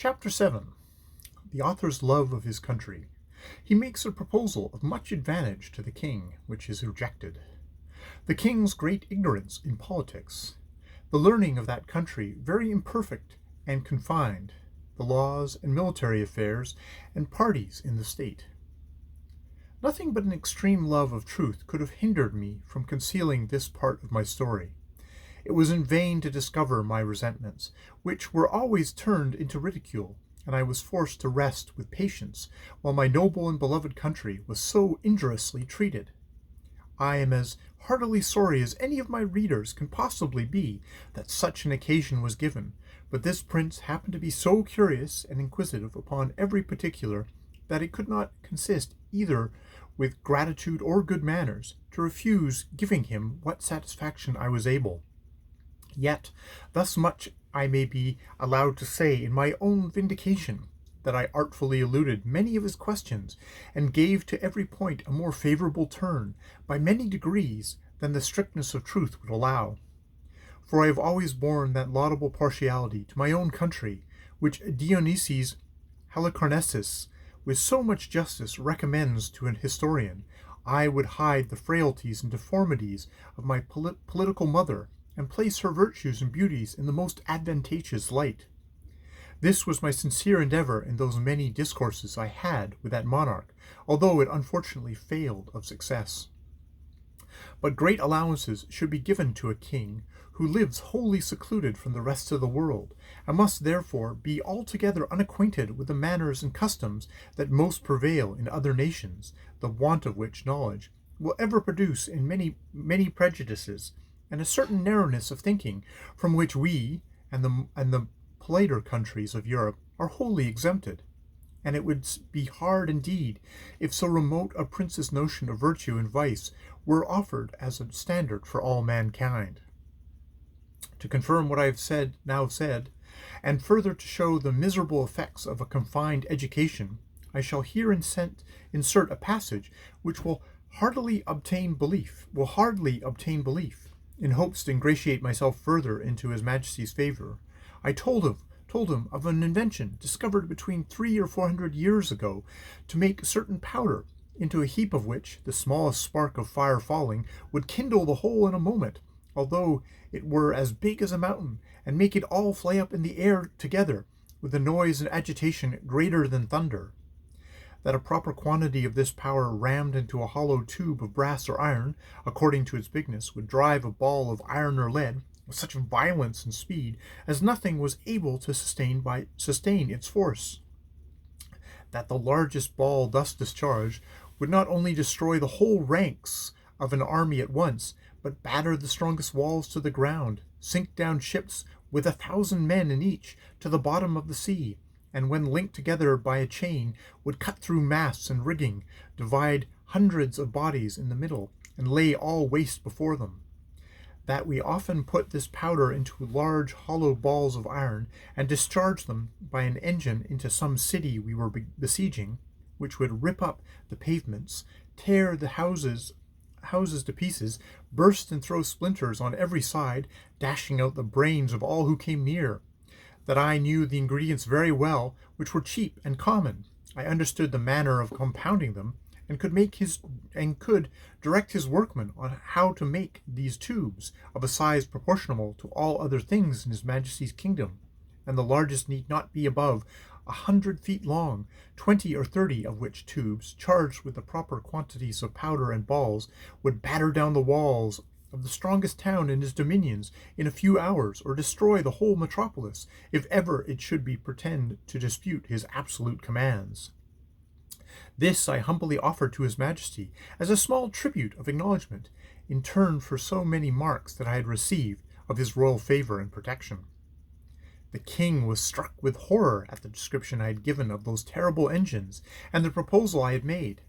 Chapter 7. The author's love of his country. He makes a proposal of much advantage to the king, which is rejected. The king's great ignorance in politics. The learning of that country very imperfect and confined. The laws and military affairs and parties in the state. Nothing but an extreme love of truth could have hindered me from concealing this part of my story. It was in vain to discover my resentments, which were always turned into ridicule, and I was forced to rest with patience while my noble and beloved country was so injuriously treated. I am as heartily sorry as any of my readers can possibly be that such an occasion was given, but this prince happened to be so curious and inquisitive upon every particular that it could not consist either with gratitude or good manners to refuse giving him what satisfaction I was able. Yet thus much I may be allowed to say in my own vindication, that I artfully eluded many of his questions, and gave to every point a more favorable turn, by many degrees, than the strictness of truth would allow. For I have always borne that laudable partiality to my own country, which Dionysius Halicarnassus with so much justice recommends to an historian. I would hide the frailties and deformities of my political mother, and place her virtues and beauties in the most advantageous light. This was my sincere endeavor in those many discourses I had with that monarch, although it unfortunately failed of success. But great allowances should be given to a king who lives wholly secluded from the rest of the world, and must therefore be altogether unacquainted with the manners and customs that most prevail in other nations, the want of which knowledge will ever produce in many prejudices, and a certain narrowness of thinking from which we and the politer countries of Europe are wholly exempted. And it would be hard indeed if so remote a prince's notion of virtue and vice were offered as a standard for all mankind. To confirm what I have now said, and further to show the miserable effects of a confined education, I shall here insert a passage which will hardly obtain belief, in hopes to ingratiate myself further into his Majesty's favour. I told him of an invention discovered between 300 or 400 years ago to make certain powder, into a heap of which the smallest spark of fire falling would kindle the whole in a moment, although it were as big as a mountain, and make it all fly up in the air together, with a noise and agitation greater than thunder. That a proper quantity of this power rammed into a hollow tube of brass or iron, according to its bigness, would drive a ball of iron or lead with such violence and speed as nothing was able to sustain its force. That the largest ball thus discharged would not only destroy the whole ranks of an army at once, but batter the strongest walls to the ground, sink down ships with 1,000 men in each to the bottom of the sea, and when linked together by a chain, would cut through masts and rigging, divide hundreds of bodies in the middle, and lay all waste before them. That we often put this powder into large hollow balls of iron, and discharged them by an engine into some city we were besieging, which would rip up the pavements, tear the houses to pieces, burst and throw splinters on every side, dashing out the brains of all who came near. That I knew the ingredients very well, which were cheap and common. I understood the manner of compounding them, and could direct his workmen on how to make these tubes of a size proportional to all other things in his Majesty's kingdom, and the largest need not be above 100 feet long, 20 or 30 of which tubes, charged with the proper quantities of powder and balls, would batter down the walls of the strongest town in his dominions in a few hours, or destroy the whole metropolis, if ever it should be pretend to dispute his absolute commands. This I humbly offered to his Majesty as a small tribute of acknowledgment, in turn for so many marks that I had received of his royal favour and protection. The king was struck with horror at the description I had given of those terrible engines, and the proposal I had made.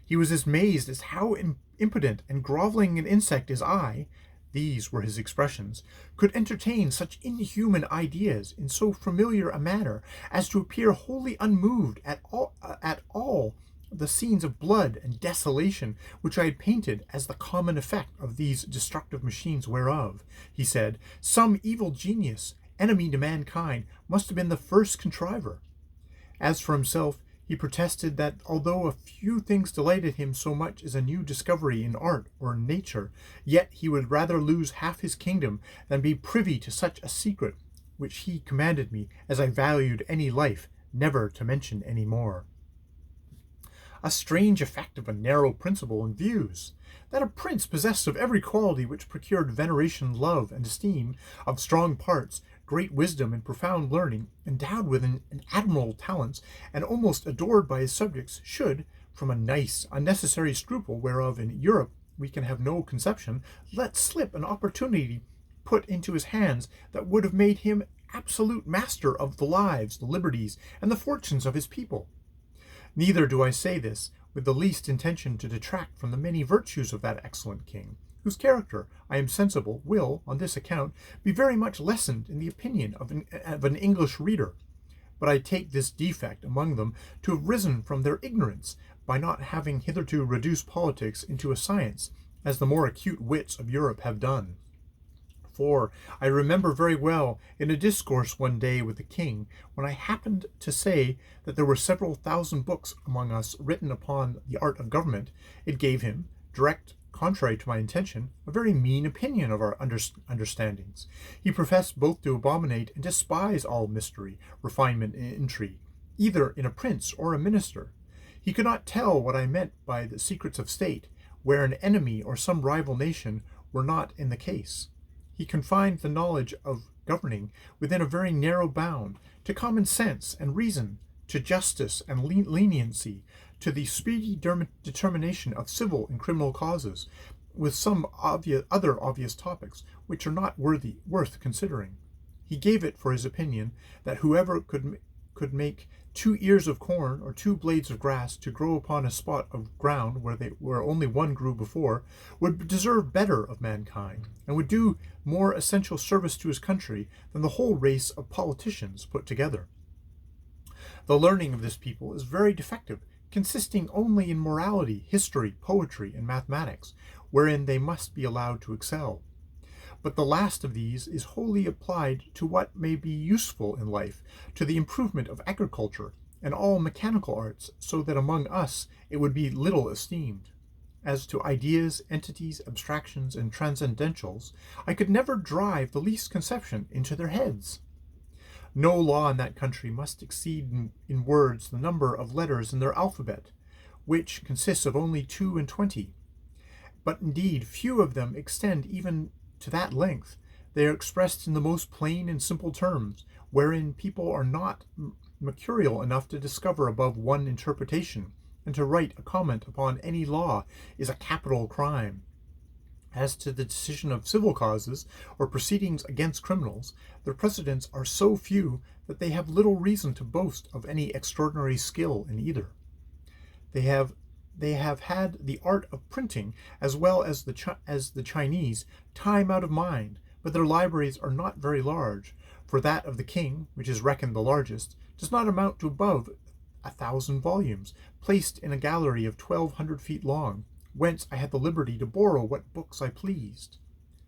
He was as amazed as how impotent and grovelling an insect as I, these were his expressions, could entertain such inhuman ideas in so familiar a manner as to appear wholly unmoved at all the scenes of blood and desolation which I had painted as the common effect of these destructive machines, whereof, he said, some evil genius enemy to mankind, must have been the first contriver. As for himself, he protested that although a few things delighted him so much as a new discovery in art or in nature, yet he would rather lose half his kingdom than be privy to such a secret, which he commanded me, as I valued any life, never to mention any more. A strange effect of a narrow principle and views, that a prince possessed of every quality which procured veneration, love, and esteem, of strong parts, great wisdom, and profound learning, endowed with an admirable talents, and almost adored by his subjects, should, from a nice, unnecessary scruple whereof in Europe we can have no conception, let slip an opportunity put into his hands that would have made him absolute master of the lives, the liberties, and the fortunes of his people. Neither do I say this with the least intention to detract from the many virtues of that excellent king, whose character, I am sensible, will, on this account, be very much lessened in the opinion of an English reader. But I take this defect among them to have risen from their ignorance, by not having hitherto reduced politics into a science, as the more acute wits of Europe have done. For I remember very well, in a discourse one day with the king, when I happened to say that there were several thousand books among us written upon the art of government, it gave him, direct contrary to my intention, a very mean opinion of our understandings. He professed both to abominate and despise all mystery, refinement, and intrigue, either in a prince or a minister. He could not tell what I meant by the secrets of state, where an enemy or some rival nation were not in the case. He confined the knowledge of governing within a very narrow bound, to common sense and reason, to justice and leniency, to the speedy determination of civil and criminal causes, with some other obvious topics which are not worth considering. He gave it for his opinion that whoever could make 2 ears of corn or 2 blades of grass to grow upon a spot of ground where only one grew before, would deserve better of mankind, and would do more essential service to his country than the whole race of politicians put together. The learning of this people is very defective, consisting only in morality, history, poetry, and mathematics, wherein they must be allowed to excel. But the last of these is wholly applied to what may be useful in life, to the improvement of agriculture, and all mechanical arts, so that among us it would be little esteemed. As to ideas, entities, abstractions, and transcendentals, I could never drive the least conception into their heads. No law in that country must exceed in words the number of letters in their alphabet, which consists of only 22. But indeed few of them extend even to that length. They are expressed in the most plain and simple terms, wherein people are not mercurial enough to discover above one interpretation, and to write a comment upon any law is a capital crime. As to the decision of civil causes, or proceedings against criminals, their precedents are so few that they have little reason to boast of any extraordinary skill in either. They have had the art of printing, as well as the Chinese, time out of mind, but their libraries are not very large, for that of the king, which is reckoned the largest, does not amount to above 1,000 volumes, placed in a gallery of 1,200 feet long, whence I had the liberty to borrow what books I pleased.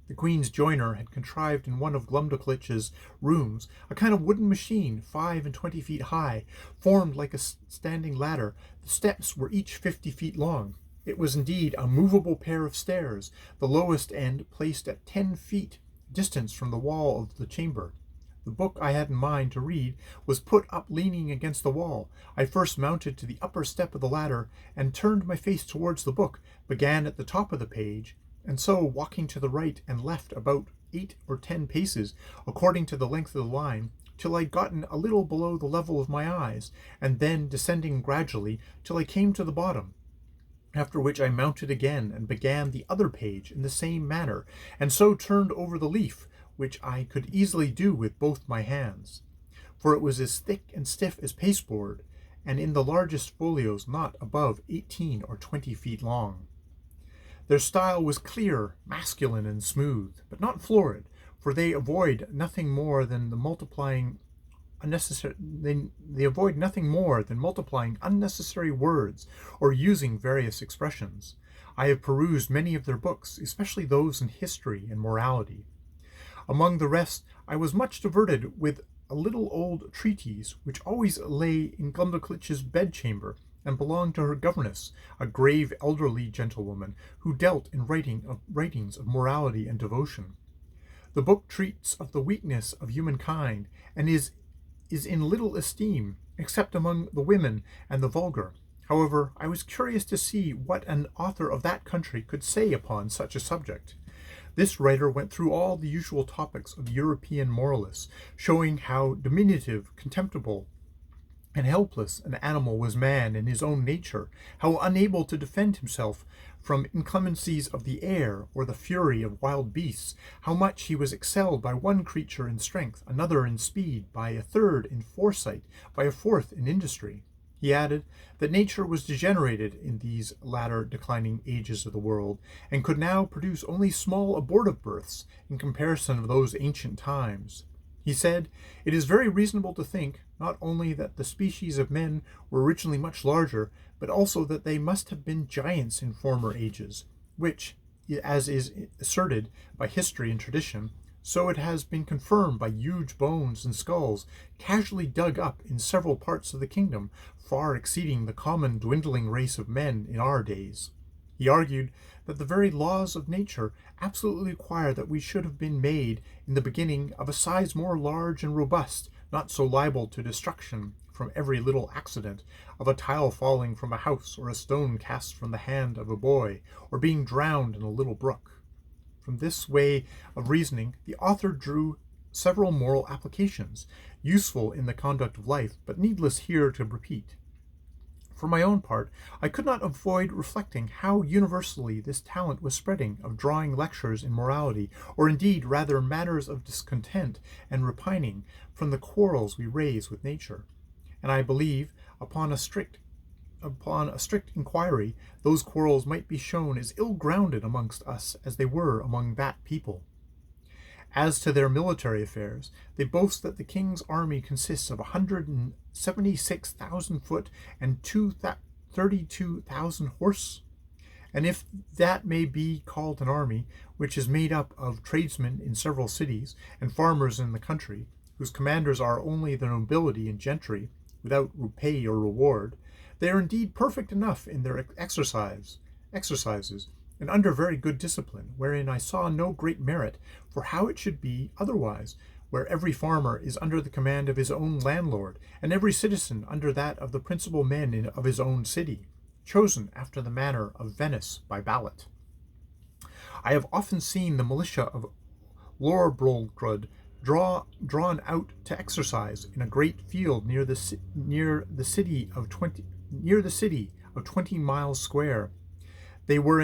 The Queen's joiner had contrived in one of Glumdalclitch's rooms a kind of wooden machine 25 feet high, formed like a standing ladder. The steps were each 50 feet long. It was indeed a movable pair of stairs, the lowest end placed at 10 feet distance from the wall of the chamber. The book I had in mind to read was put up leaning against the wall. I first mounted to the upper step of the ladder, and turned my face towards the book, began at the top of the page, and so, walking to the right and left about 8 or 10 paces, according to the length of the line, till I had gotten a little below the level of my eyes, and then descending gradually till I came to the bottom. After which I mounted again, and began the other page in the same manner, and so turned over the leaf, which I could easily do with both my hands, for it was as thick and stiff as pasteboard, and in the largest folios not above 18 or 20 feet long. Their style was clear, masculine, and smooth, but not florid, for they avoid nothing more than multiplying unnecessary words, or using various expressions. I have perused many of their books, especially those in history and morality. Among the rest, I was much diverted with a little old treatise which always lay in Glumdalclitch's bedchamber, and belonged to her governess, a grave elderly gentlewoman who dealt in writings of morality and devotion. The book treats of the weakness of humankind, and is in little esteem, except among the women and the vulgar. However, I was curious to see what an author of that country could say upon such a subject. This writer went through all the usual topics of European moralists, showing how diminutive, contemptible, and helpless an animal was man in his own nature, how unable to defend himself from inclemencies of the air or the fury of wild beasts, how much he was excelled by one creature in strength, another in speed, by a third in foresight, by a fourth in industry. He added that nature was degenerated in these latter declining ages of the world, and could now produce only small abortive births in comparison of those ancient times. He said, "It is very reasonable to think, not only that the species of men were originally much larger, but also that they must have been giants in former ages, which, as is asserted by history and tradition, so it has been confirmed by huge bones and skulls casually dug up in several parts of the kingdom, far exceeding the common dwindling race of men in our days." He argued that the very laws of nature absolutely require that we should have been made in the beginning of a size more large and robust, not so liable to destruction from every little accident, of a tile falling from a house, or a stone cast from the hand of a boy, or being drowned in a little brook. From this way of reasoning, the author drew several moral applications, useful in the conduct of life, but needless here to repeat. For my own part, I could not avoid reflecting how universally this talent was spreading of drawing lectures in morality, or indeed rather matters of discontent and repining, from the quarrels we raise with nature. And I believe, upon a strict inquiry, those quarrels might be shown as ill-grounded amongst us as they were among that people. As to their military affairs, they boast that the king's army consists of 176,000 foot and 32,000 horse. And if that may be called an army, which is made up of tradesmen in several cities, and farmers in the country, whose commanders are only the nobility and gentry, without pay or reward, they are indeed perfect enough in their exercises, and under very good discipline, wherein I saw no great merit, for how it should be otherwise, where every farmer is under the command of his own landlord, and every citizen under that of the principal men of his own city, chosen after the manner of Venice by ballot. I have often seen the militia of Lorbrulgrud drawn out to exercise in a great field near the city of 20 miles square. They were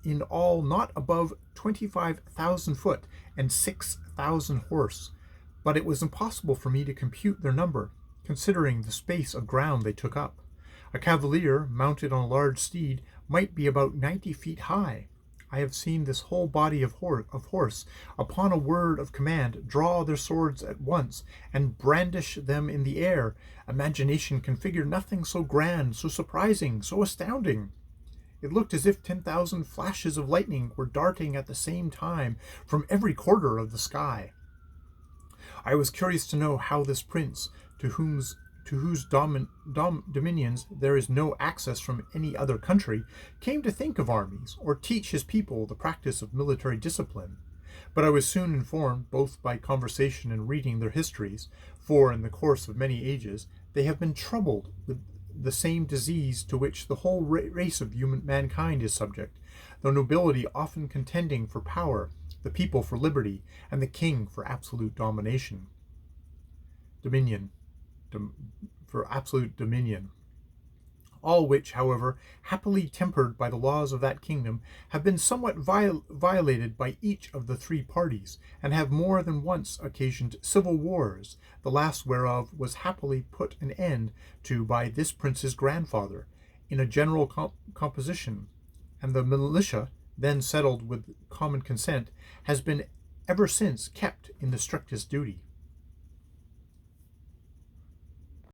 in all not above 25,000 foot and 6,000 horse, but it was impossible for me to compute their number, considering the space of ground they took up. A cavalier, mounted on a large steed, might be about 90 feet high. I have seen this whole body of horse, upon a word of command, draw their swords at once, and brandish them in the air. Imagination can figure nothing so grand, so surprising, so astounding. It looked as if 10,000 flashes of lightning were darting at the same time from every quarter of the sky. I was curious to know how this prince, to whose dominions there is no access from any other country, came to think of armies, or teach his people the practice of military discipline. But I was soon informed, both by conversation and reading their histories, for in the course of many ages they have been troubled with the same disease to which the whole race of mankind is subject, the nobility often contending for power, the people for liberty, and the king for absolute dominion. All which, however, happily tempered by the laws of that kingdom, have been somewhat violated by each of the three parties, and have more than once occasioned civil wars, the last whereof was happily put an end to by this prince's grandfather, in a general composition, and the militia, then settled with common consent, has been ever since kept in the strictest duty.